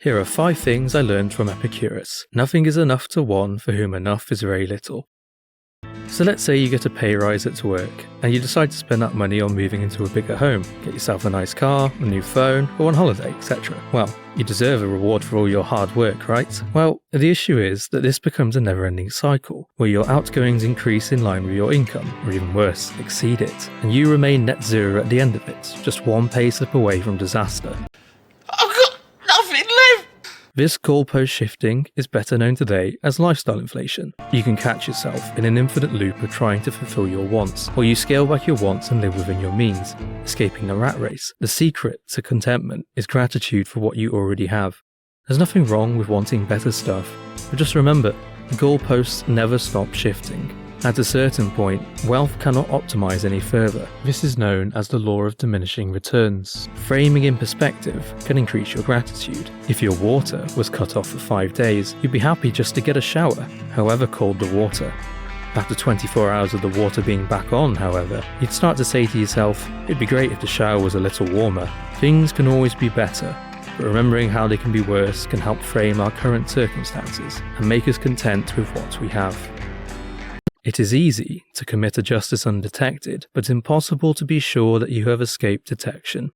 Here are 5 things I learned from Epicurus. Nothing is enough to one for whom enough is very little. So let's say you get a pay rise at work, and you decide to spend that money on moving into a bigger home, get yourself a nice car, a new phone, or on holiday, etc. Well, you deserve a reward for all your hard work, right? Well, the issue is that this becomes a never-ending cycle, where your outgoings increase in line with your income, or even worse, exceed it, and you remain net zero at the end of it, just one pay slip away from disaster. This goalpost shifting is better known today as lifestyle inflation. You can catch yourself in an infinite loop of trying to fulfill your wants, or you scale back your wants and live within your means, escaping a rat race. The secret to contentment is gratitude for what you already have. There's nothing wrong with wanting better stuff, but just remember, the goalposts never stop shifting. At a certain point, wealth cannot optimize any further. This is known as the law of diminishing returns. Framing in perspective can increase your gratitude. If your water was cut off for 5 days, you'd be happy just to get a shower, however cold the water. After 24 hours of the water being back on, however, you'd start to say to yourself, it'd be great if the shower was a little warmer. Things can always be better, but remembering how they can be worse can help frame our current circumstances and make us content with what we have. It is easy to commit a justice undetected, but impossible to be sure that you have escaped detection.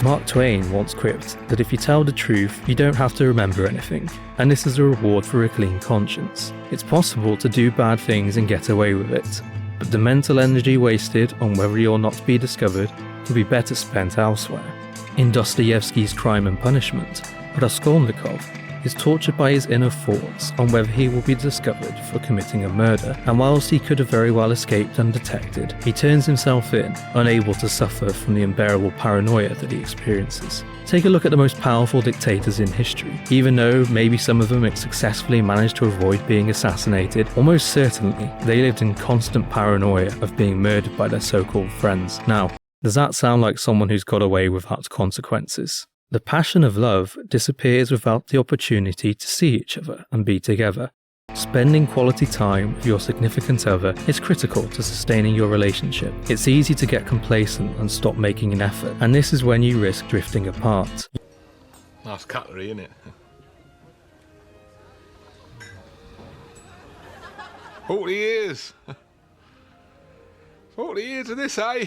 Mark Twain once quipped that if you tell the truth, you don't have to remember anything, and this is a reward for a clean conscience. It's possible to do bad things and get away with it, but the mental energy wasted on whether you're not to be discovered can be better spent elsewhere. In Dostoevsky's Crime and Punishment, Raskolnikov is tortured by his inner thoughts on whether he will be discovered for committing a murder, and whilst he could have very well escaped undetected, he turns himself in, unable to suffer from the unbearable paranoia that he experiences. Take a look at the most powerful dictators in history. Even though maybe some of them successfully managed to avoid being assassinated, almost certainly they lived in constant paranoia of being murdered by their so-called friends. Now, does that sound like someone who's got away without consequences? The passion of love disappears without the opportunity to see each other and be together. Spending quality time with your significant other is critical to sustaining your relationship. It's easy to get complacent and stop making an effort, and this is when you risk drifting apart. Nice cutlery, isn't it? 40 years! 40 years of this, eh?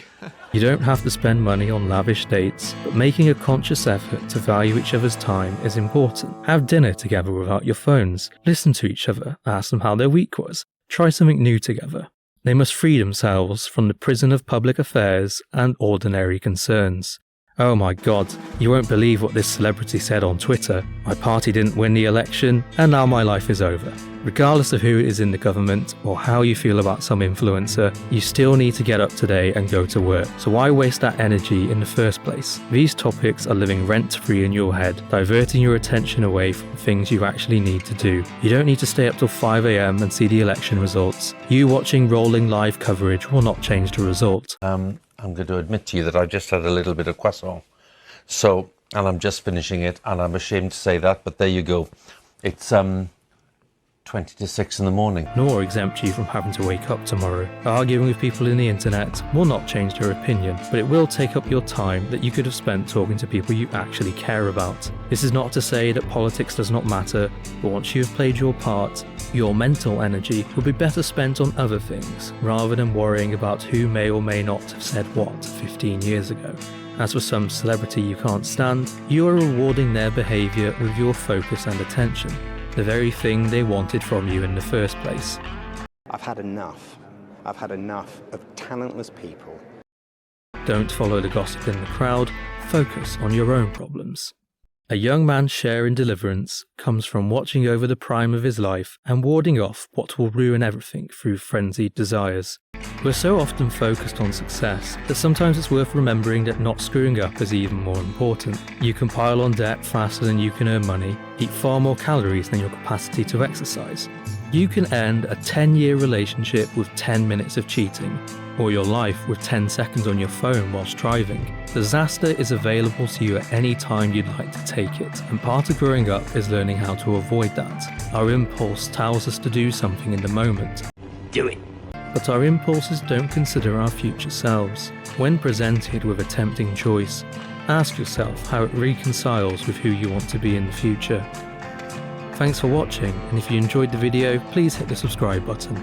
You don't have to spend money on lavish dates, but making a conscious effort to value each other's time is important. Have dinner together without your phones. Listen to each other, ask them how their week was. Try something new together. They must free themselves from the prison of public affairs and ordinary concerns. Oh my god, you won't believe what this celebrity said on Twitter. My party didn't win the election, and now my life is over. Regardless of who is in the government or how you feel about some influencer, you still need to get up today and go to work. So why waste that energy in the first place? These topics are living rent-free in your head, diverting your attention away from things you actually need to do. You don't need to stay up till 5 a.m. and see the election results. You watching rolling live coverage will not change the result. I'm going to admit to you that I just had a little bit of croissant. And I'm just finishing it, and I'm ashamed to say that, but there you go. It's 20 to 6 in the morning. Nor exempt you from having to wake up tomorrow. Arguing with people in the internet will not change your opinion, but it will take up your time that you could have spent talking to people you actually care about. This is not to say that politics does not matter, but once you have played your part, your mental energy will be better spent on other things, rather than worrying about who may or may not have said what 15 years ago. As for some celebrity you can't stand, you are rewarding their behaviour with your focus and attention, the very thing they wanted from you in the first place. I've had enough. I've had enough of talentless people. Don't follow the gossip in the crowd, focus on your own problems. A young man's share in deliverance comes from watching over the prime of his life and warding off what will ruin everything through frenzied desires. We're so often focused on success that sometimes it's worth remembering that not screwing up is even more important. You can pile on debt faster than you can earn money, eat far more calories than your capacity to exercise. You can end a 10-year relationship with 10 minutes of cheating, or your life with 10 seconds on your phone whilst driving. Disaster is available to you at any time you'd like to take it, and part of growing up is learning how to avoid that. Our impulse tells us to do something in the moment. Do it. But our impulses don't consider our future selves. When presented with a tempting choice, ask yourself how it reconciles with who you want to be in the future. Thanks for watching, and if you enjoyed the video, please hit the subscribe button.